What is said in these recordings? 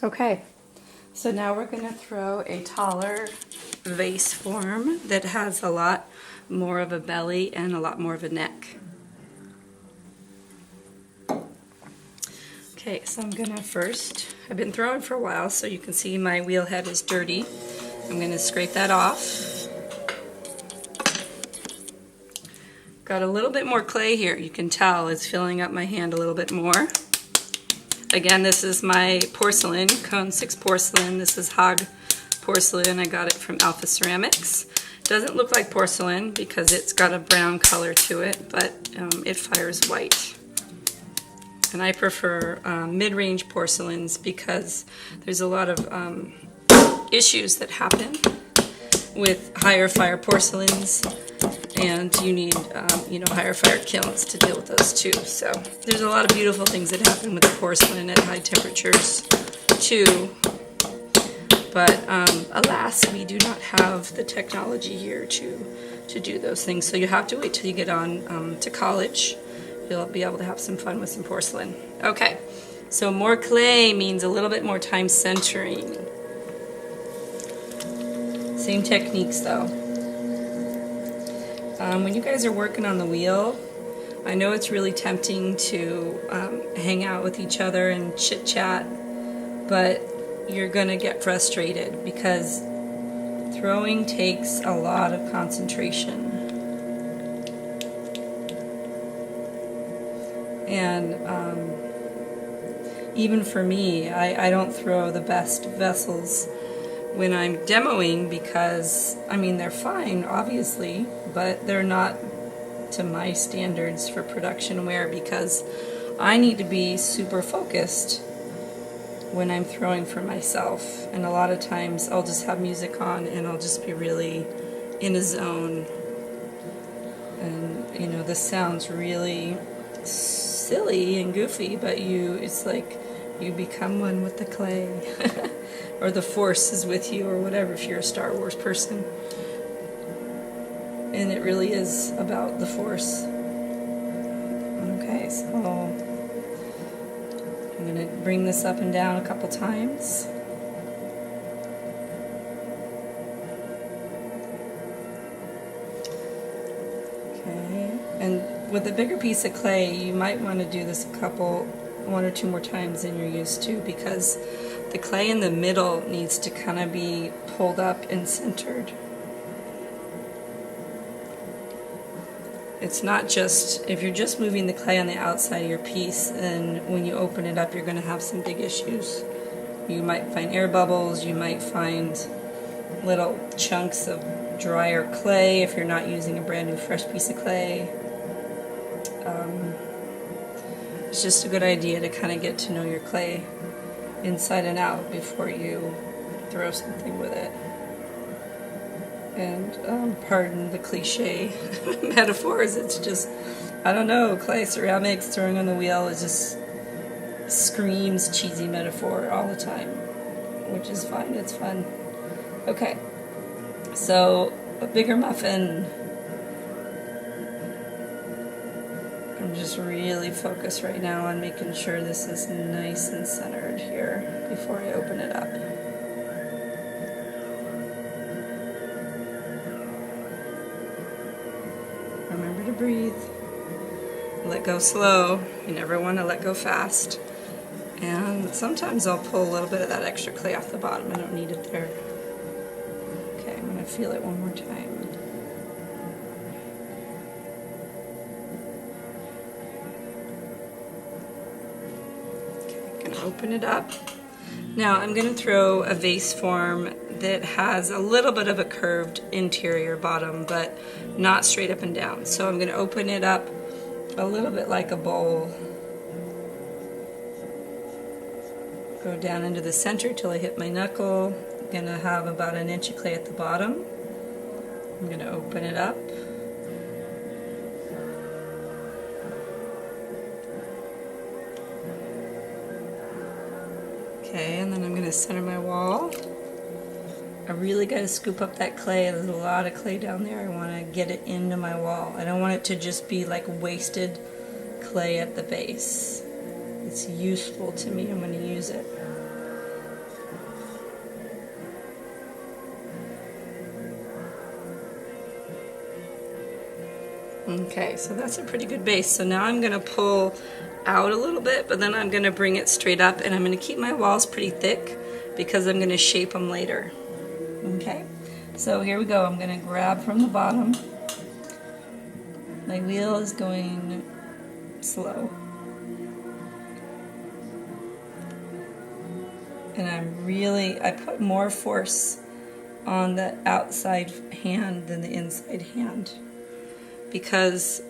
Okay, so now we're going to throw a taller vase form that has a lot more of a belly and a lot more of a neck. Okay, so I'm going to first, I've been throwing for a while so you can see my wheel head is dirty. I'm going to scrape that off. Got a little bit more clay here. You can tell it's filling up my hand a little bit more. Again, this is my porcelain, Cone 6 porcelain. This is Hog porcelain. I got it from Alpha Ceramics. Doesn't look like porcelain because it's got a brown color to it, but it fires white. And I prefer mid-range porcelains because there's a lot of issues that happen with higher fire porcelains, and you need higher fire kilns to deal with those too. So there's a lot of beautiful things that happen with the porcelain at high temperatures too. But alas, we do not have the technology here to do those things. So you have to wait till you get on to college. You'll be able to have some fun with some porcelain. Okay, so more clay means a little bit more time centering. Same techniques though. When you guys are working on the wheel, I know it's really tempting to hang out with each other and chit chat, but you're gonna get frustrated because throwing takes a lot of concentration. And even for me, I don't throw the best vessels when I'm demoing because, I mean, they're fine, obviously, but they're not to my standards for production wear because I need to be super focused when I'm throwing for myself. And a lot of times I'll just have music on and I'll just be really in a zone. And, you know, this sounds really silly and goofy, but it's like you become one with the clay. Or the Force is with you, or whatever, if you're a Star Wars person. And it really is about the Force. Okay, so I'm going to bring this up and down a couple times. Okay, and with a bigger piece of clay, you might want to do this one or two more times than you're used to, because the clay in the middle needs to kind of be pulled up and centered. It's not just, if you're just moving the clay on the outside of your piece, and when you open it up you're going to have some big issues. You might find air bubbles, you might find little chunks of drier clay if you're not using a brand new fresh piece of clay. It's just a good idea to kind of get to know your clay inside and out before you throw something with it. And pardon the cliche metaphors, it's just, I don't know, clay, ceramics, throwing on the wheel, it just screams cheesy metaphor all the time, which is fine, it's fun. Okay, so a bigger muffin. I'm just really focused right now on making sure this is nice and centered here before I open it up. Remember to breathe. Let go slow. You never want to let go fast. And sometimes I'll pull a little bit of that extra clay off the bottom. I don't need it there. Okay, I'm going to feel it one more time. Open it up. Now I'm going to throw a vase form that has a little bit of a curved interior bottom, but not straight up and down. So I'm going to open it up a little bit like a bowl. Go down into the center till I hit my knuckle. I'm going to have about an inch of clay at the bottom. I'm going to open it up. Okay, and then I'm going to center my wall. I really got to scoop up that clay. There's a lot of clay down there. I want to get it into my wall. I don't want it to just be like wasted clay at the base. It's useful to me. I'm going to use it. Okay, so that's a pretty good base. So now I'm going to pull out a little bit, but then I'm going to bring it straight up, and I'm going to keep my walls pretty thick because I'm going to shape them later. Okay, so here we go. I'm going to grab from the bottom. My wheel is going slow. And I put more force on the outside hand than the inside hand, because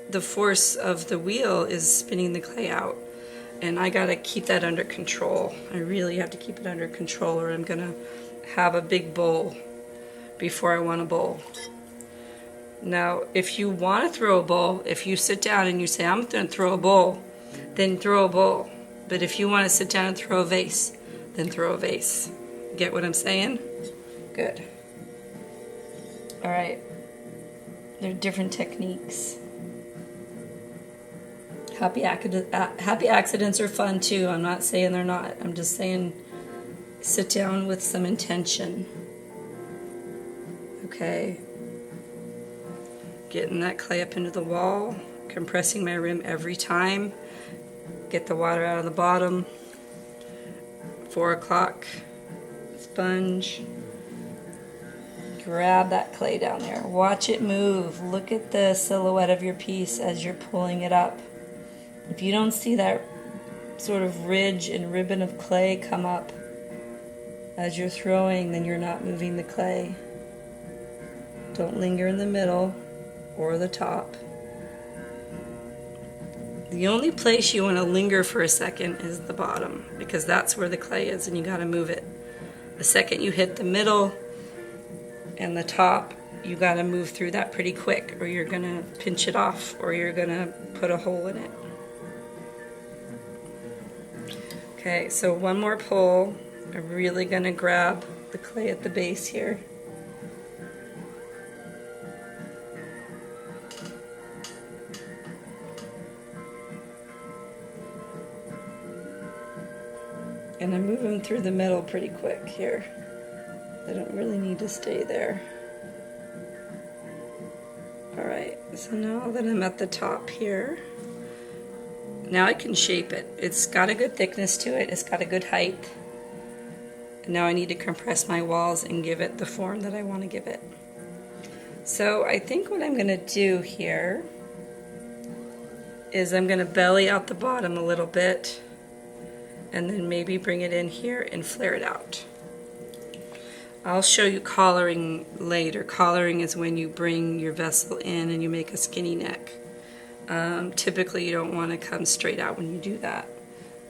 the force of the wheel is spinning the clay out, and I gotta keep that under control. I really have to keep it under control, or I'm gonna have a big bowl before I want a bowl. Now, if you want to throw a bowl, if you sit down and you say, I'm gonna throw a bowl, then throw a bowl. But if you want to sit down and throw a vase, then throw a vase. Get what I'm saying? Good. All right. There are different techniques. Happy accidents are fun too. I'm not saying they're not. I'm just saying sit down with some intention. Okay. Getting that clay up into the wall, compressing my rim every time. Get the water out of the bottom. 4 o'clock sponge. Grab that clay down there. Watch it move. Look at the silhouette of your piece as you're pulling it up. If you don't see that sort of ridge and ribbon of clay come up as you're throwing, then you're not moving the clay. Don't linger in the middle or the top. The only place you want to linger for a second is the bottom, because that's where the clay is and you got to move it. The second you hit the middle and the top, you got to move through that pretty quick, or you're going to pinch it off, or you're going to put a hole in it. Okay, so one more pull. I'm really going to grab the clay at the base here. And I'm moving through the middle pretty quick here. They don't really need to stay there. Alright, so now that I'm at the top here, now I can shape it. It's got a good thickness to it, it's got a good height. And now I need to compress my walls and give it the form that I want to give it. So I think what I'm going to do here is I'm going to belly out the bottom a little bit, and then maybe bring it in here and flare it out. I'll show you collaring later. Collaring is when you bring your vessel in and you make a skinny neck. Typically you don't want to come straight out when you do that.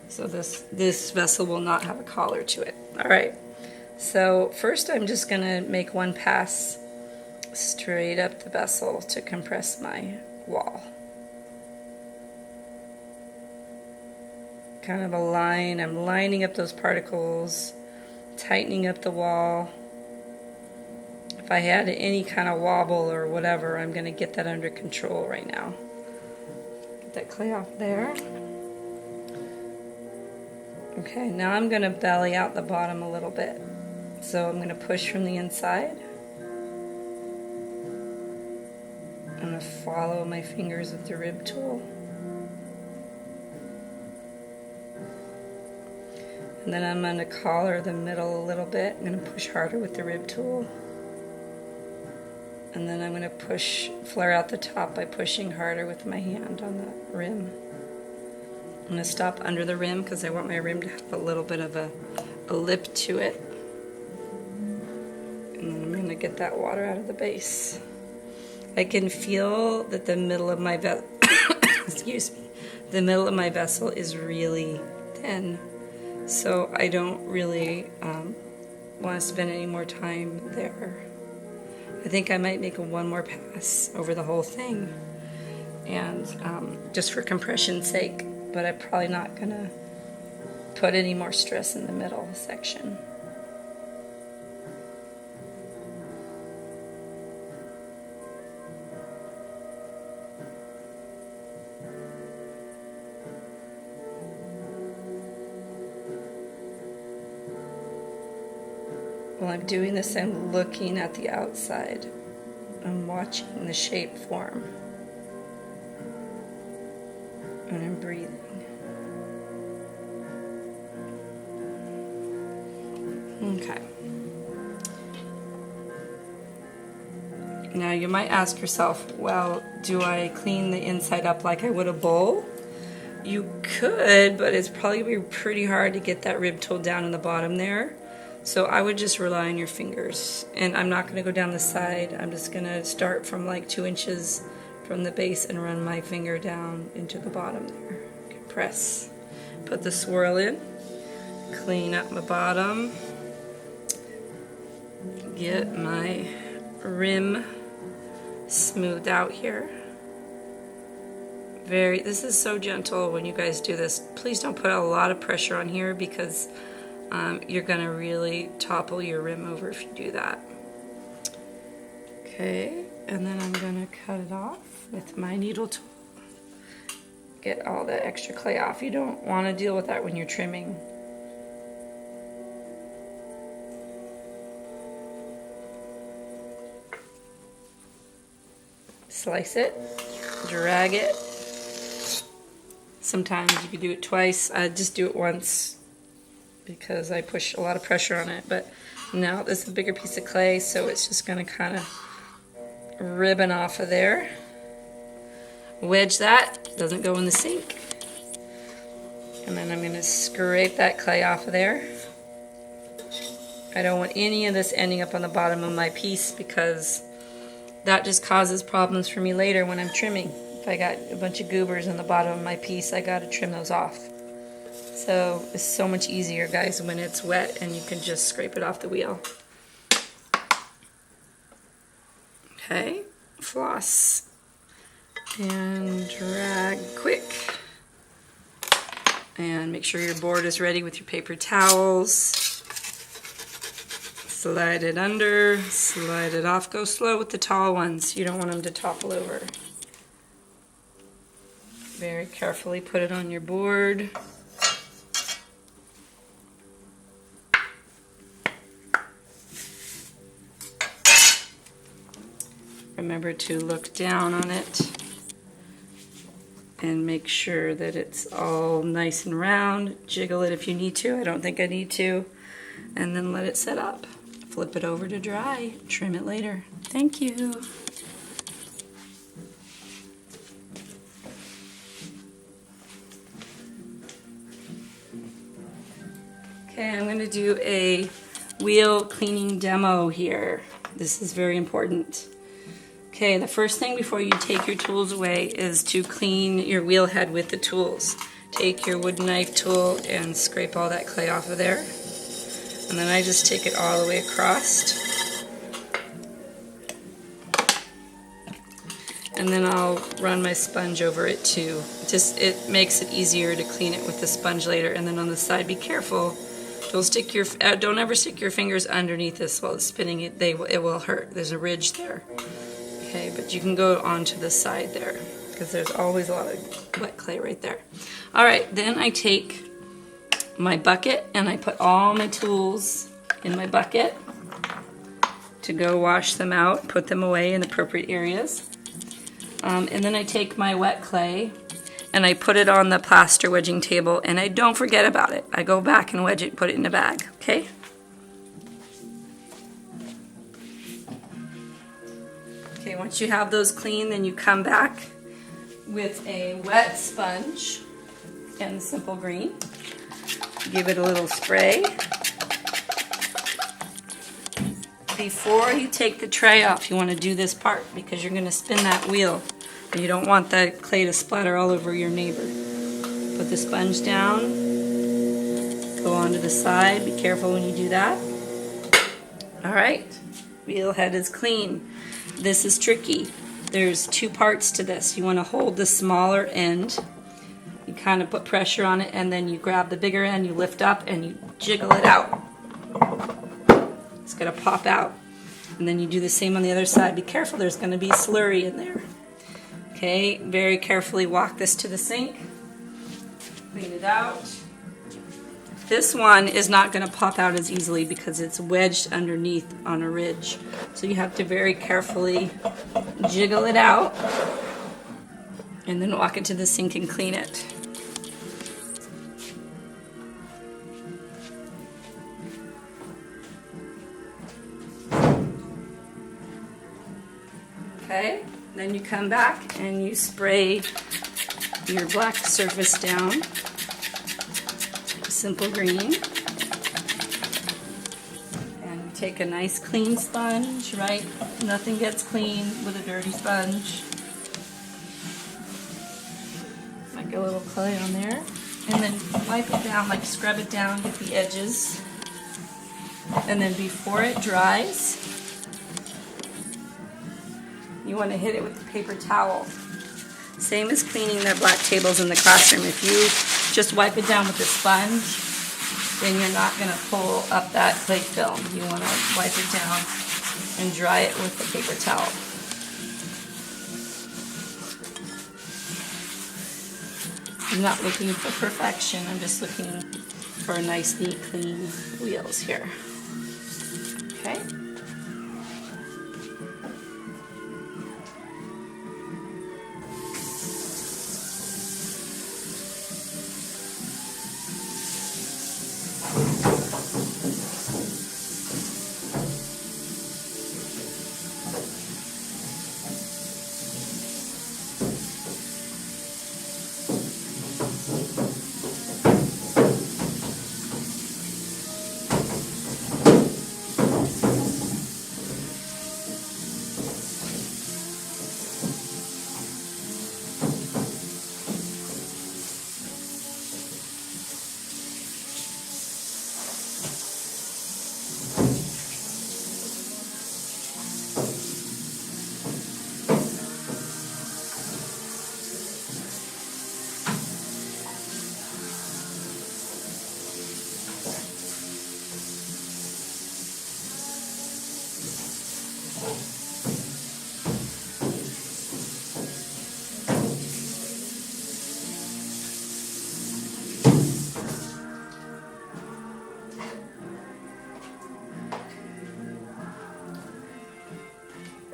So this vessel will not have a collar to it. Alright, so first I'm just going to make one pass straight up the vessel to compress my wall. Kind of a line. I'm lining up those particles, tightening up the wall. If I had any kind of wobble or whatever, I'm going to get that under control right now. Get that clay off there. Okay, now I'm going to belly out the bottom a little bit. So I'm going to push from the inside. I'm going to follow my fingers with the rib tool. And then I'm going to collar the middle a little bit. I'm going to push harder with the rib tool. And then I'm going to flare out the top by pushing harder with my hand on the rim. I'm going to stop under the rim because I want my rim to have a little bit of a lip to it. And then I'm going to get that water out of the base. I can feel that the middle of my excuse me, the middle of my vessel is really thin. So I don't really want to spend any more time there. I think I might make one more pass over the whole thing, and just for compression's sake, but I'm probably not going to put any more stress in the middle section. While I'm doing this, I'm looking at the outside. I'm watching the shape form. And I'm breathing. Okay. Now you might ask yourself, well, do I clean the inside up like I would a bowl? You could, but it's probably going to be pretty hard to get that rib tool down in the bottom there. So I would just rely on your fingers. And I'm not going to go down the side. I'm just going to start from like 2 inches from the base and run my finger down into the bottom there. Okay, press. Put the swirl in. Clean up my bottom. Get my rim smoothed out here. This is so gentle when you guys do this. Please don't put a lot of pressure on here because you're going to really topple your rim over if you do that. Okay, and then I'm going to cut it off with my needle tool. Get all the extra clay off. You don't want to deal with that when you're trimming. Slice it, drag it. Sometimes you could do it twice. I just do it once because I push a lot of pressure on it. But now this is a bigger piece of clay, so it's just going to kind of ribbon off of there. Wedge that, doesn't go in the sink. And then I'm going to scrape that clay off of there. I don't want any of this ending up on the bottom of my piece because that just causes problems for me later when I'm trimming. If I got a bunch of goobers in the bottom of my piece, I got to trim those off. So it's so much easier, guys, when it's wet and you can just scrape it off the wheel. Okay, floss and drag quick. And make sure your board is ready with your paper towels. Slide it under, slide it off. Go slow with the tall ones. You don't want them to topple over. Very carefully put it on your board. Remember to look down on it and make sure that it's all nice and round. Jiggle it if you need to. I don't think I need to. And then let it set up. Flip it over to dry. Trim it later. Thank you. Okay, I'm going to do a wheel cleaning demo here. This is very important. Okay, the first thing before you take your tools away is to clean your wheel head with the tools. Take your wood knife tool and scrape all that clay off of there. And then I just take it all the way across. And then I'll run my sponge over it too. It makes it easier to clean it with the sponge later. And then on the side, be careful. Don't ever stick your fingers underneath this while it's spinning. It will hurt. There's a ridge there. Okay, but you can go onto the side there because there's always a lot of wet clay right there. All right, then I take my bucket and I put all my tools in my bucket to go wash them out, put them away in appropriate areas. And then I take my wet clay and I put it on the plaster wedging table and I don't forget about it. I go back and wedge it, put it in a bag, okay? Okay, once you have those clean, then you come back with a wet sponge and simple green. Give it a little spray. Before you take the tray off, you want to do this part because you're going to spin that wheel. And you don't want the clay to splatter all over your neighbor. Put the sponge down. Go onto the side. Be careful when you do that. All right. Wheel head is clean. This is tricky. There's 2 parts to this. You want to hold the smaller end. You kind of put pressure on it and then you grab the bigger end, you lift up and you jiggle it out. It's going to pop out. And then you do the same on the other side. Be careful, there's going to be slurry in there. Okay, very carefully walk this to the sink. Clean it out. This one is not going to pop out as easily because it's wedged underneath on a ridge. So you have to very carefully jiggle it out. and then walk it to the sink and clean it. Okay, then you come back and you spray your black surface down, simple green, and you take a nice clean sponge, right? Nothing gets clean with a dirty sponge. Like a little clay on there, and then wipe it down, like scrub it down, get the edges, and then before it dries, you want to hit it with the paper towel. Same as cleaning the black tables in the classroom. If you just wipe it down with a sponge, then you're not going to pull up that clay film. You want to wipe it down and dry it with the paper towel. I'm not looking for perfection. I'm just looking for nice, neat, clean wheels here. Okay?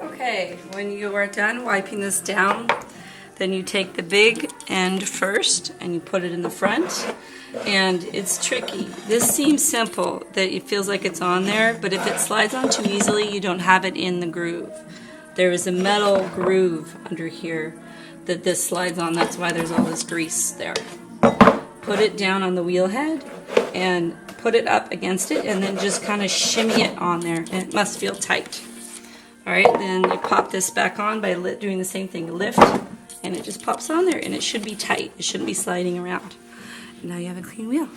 Okay, when you are done wiping this down, then you take the big end first and you put it in the front. And it's tricky. This seems simple, that it feels like it's on there, but if it slides on too easily, you don't have it in the groove. There is a metal groove under here that this slides on. That's why there's all this grease there. Put it down on the wheel head and put it up against it, and then just kind of shimmy it on there. And it must feel tight. Alright, then you pop this back on by doing the same thing. Lift, and it just pops on there, and it should be tight. It shouldn't be sliding around. And now you have a clean wheel.